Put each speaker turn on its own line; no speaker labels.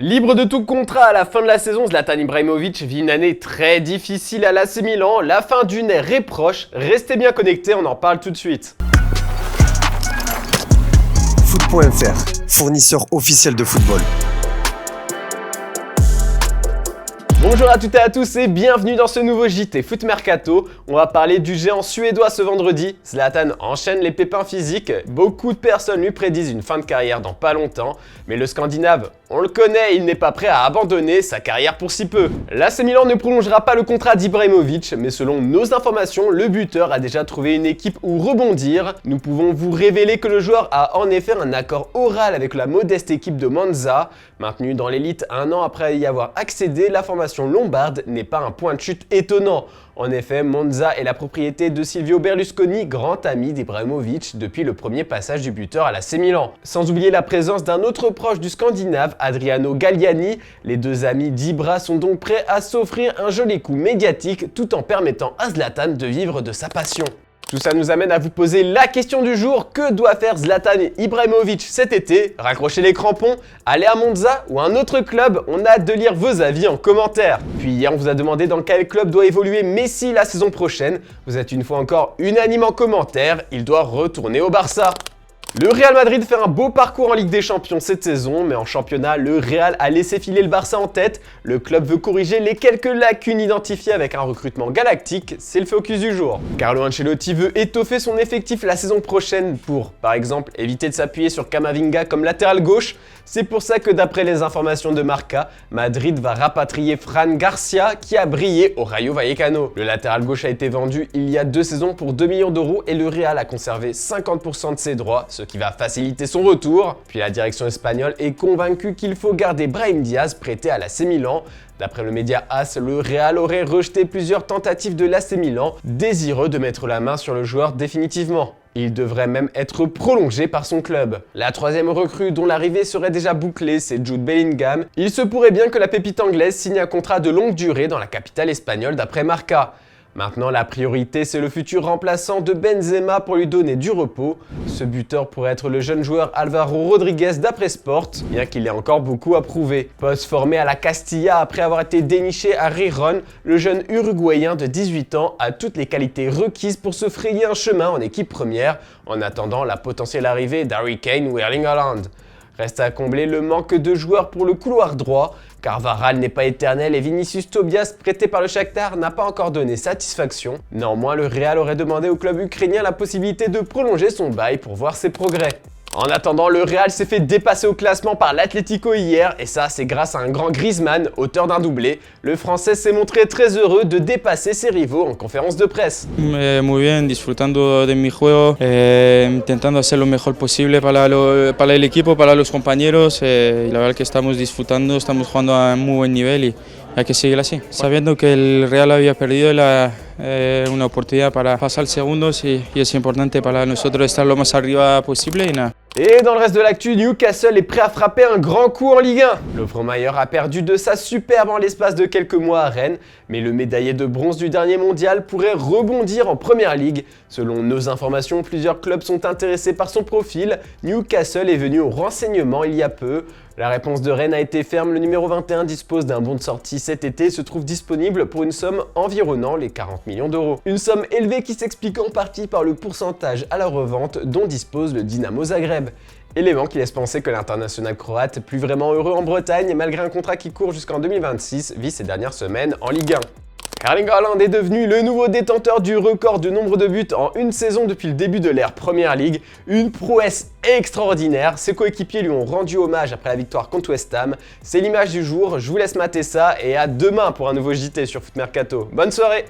Libre de tout contrat à la fin de la saison, Zlatan Ibrahimovic vit une année très difficile à l'AC Milan. La fin d'une ère est proche. Restez bien connectés, on en parle tout de suite.
Foot.fr, fournisseur officiel de football.
Bonjour à toutes et à tous et bienvenue dans ce nouveau JT Foot Mercato. On va parler du géant suédois ce vendredi. Zlatan enchaîne les pépins physiques. Beaucoup de personnes lui prédisent une fin de carrière dans pas longtemps. Mais le Scandinave, on le connaît, il n'est pas prêt à abandonner sa carrière pour si peu. L'AC Milan ne prolongera pas le contrat d'Ibrahimovic, mais selon nos informations, le buteur a déjà trouvé une équipe où rebondir. Nous pouvons vous révéler que le joueur a en effet un accord oral avec la modeste équipe de Monza. Maintenue dans l'élite un an après y avoir accédé, la formation lombarde n'est pas un point de chute étonnant. En effet, Monza est la propriété de Silvio Berlusconi, grand ami d'Ibrahimovic depuis le premier passage du buteur à l'AC Milan. Sans oublier la présence d'un autre proche du Scandinave, Adriano Galliani, les deux amis d'Ibra sont donc prêts à s'offrir un joli coup médiatique tout en permettant à Zlatan de vivre de sa passion. Tout ça nous amène à vous poser la question du jour. Que doit faire Zlatan Ibrahimovic cet été? Raccrocher les crampons? Aller à Monza ou un autre club? On a hâte de lire vos avis en commentaire. Puis hier, on vous a demandé dans quel club doit évoluer Messi la saison prochaine. Vous êtes une fois encore unanime en commentaire. Il doit retourner au Barça. Le Real Madrid fait un beau parcours en Ligue des Champions cette saison, mais en championnat, le Real a laissé filer le Barça en tête. Le club veut corriger les quelques lacunes identifiées avec un recrutement galactique, c'est le focus du jour. Carlo Ancelotti veut étoffer son effectif la saison prochaine pour, par exemple, éviter de s'appuyer sur Camavinga comme latéral gauche. C'est pour ça que d'après les informations de Marca, Madrid va rapatrier Fran Garcia qui a brillé au Rayo Vallecano. Le latéral gauche a été vendu il y a 2 saisons pour 2 millions d'euros et le Real a conservé 50% de ses droits, ce qui va faciliter son retour. Puis la direction espagnole est convaincue qu'il faut garder Brahim Diaz prêté à l'AC Milan. D'après le média AS, le Real aurait rejeté plusieurs tentatives de l'AC Milan, désireux de mettre la main sur le joueur définitivement. Il devrait même être prolongé par son club. La troisième recrue dont l'arrivée serait déjà bouclée, c'est Jude Bellingham. Il se pourrait bien que la pépite anglaise signe un contrat de longue durée dans la capitale espagnole d'après Marca. Maintenant, la priorité, c'est le futur remplaçant de Benzema pour lui donner du repos. Ce buteur pourrait être le jeune joueur Alvaro Rodriguez d'après Sport, bien qu'il ait encore beaucoup à prouver. Poste formé à la Castilla après avoir été déniché à Riron, le jeune Uruguayen de 18 ans a toutes les qualités requises pour se frayer un chemin en équipe première, en attendant la potentielle arrivée d'Harry Kane ou Erling Haaland. Reste à combler le manque de joueurs pour le couloir droit, car Varane n'est pas éternel et Vinicius Tobias, prêté par le Shakhtar, n'a pas encore donné satisfaction. Néanmoins, le Real aurait demandé au club ukrainien la possibilité de prolonger son bail pour voir ses progrès. En attendant, le Real s'est fait dépasser au classement par l'Atlético hier, et ça c'est grâce à un grand Griezmann, auteur d'un doublé. Le Français s'est montré très heureux de dépasser ses rivaux en conférence de presse.
Muy bien, disfrutando de mi juego, intentando hacer lo mejor posible para el equipo, para los compañeros. La verdad que estamos disfrutando, estamos jugando a muy buen nivel y hay que seguir así. Sabiendo que el Real había perdido una oportunidad para pasar segundos y es importante para nosotros estar lo más arriba posible y nada.
Et dans le reste de l'actu, Newcastle est prêt à frapper un grand coup en Ligue 1. Le Frommeyer a perdu de sa superbe en l'espace de quelques mois à Rennes, mais le médaillé de bronze du dernier mondial pourrait rebondir en Première Ligue. Selon nos informations, plusieurs clubs sont intéressés par son profil. Newcastle est venu au renseignement il y a peu. La réponse de Rennes a été ferme, le numéro 21 dispose d'un bon de sortie cet été et se trouve disponible pour une somme environnant les 40 millions d'euros. Une somme élevée qui s'explique en partie par le pourcentage à la revente dont dispose le Dynamo Zagreb. Élément qui laisse penser que l'international croate, plus vraiment heureux en Bretagne, malgré un contrat qui court jusqu'en 2026, vit ces dernières semaines en Ligue 1. Erling Haaland est devenu le nouveau détenteur du record de nombre de buts en une saison depuis le début de l'ère Première Ligue. Une prouesse extraordinaire. Ses coéquipiers lui ont rendu hommage après la victoire contre West Ham. C'est l'image du jour, je vous laisse mater ça et à demain pour un nouveau JT sur Foot Mercato. Bonne soirée!